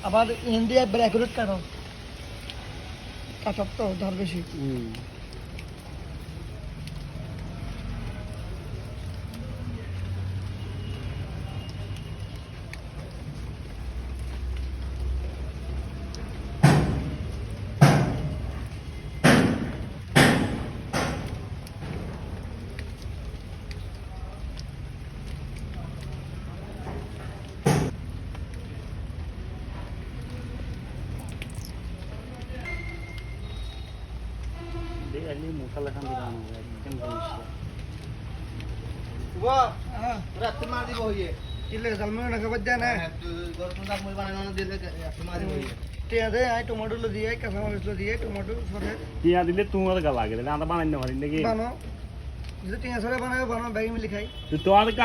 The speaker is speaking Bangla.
আবার হিন্দি ব্র্যাকেট কাটো কাটার তো ধার বেশি Ali mukalla kan dikan kan সমস্যা বাহ হ্যাঁ রাতে মার দিব হইয়ে কিলে জালমে না খাবার দেয় না গরম দাম মই বানানো দিলে রাতে মার দিব হইয়ে টিয়া দে আই টমেটো লো দিয়ে কাঁচা মরিচ লো দিয়ে টমেটো সরে টিয়া দিলে তোমার গা লাগে না আদা বানাই না পারি নাকি বানো যদি টিয়া সরে বানাবে বানো ব্যাগে মিলি খাই তো তোমার কাজ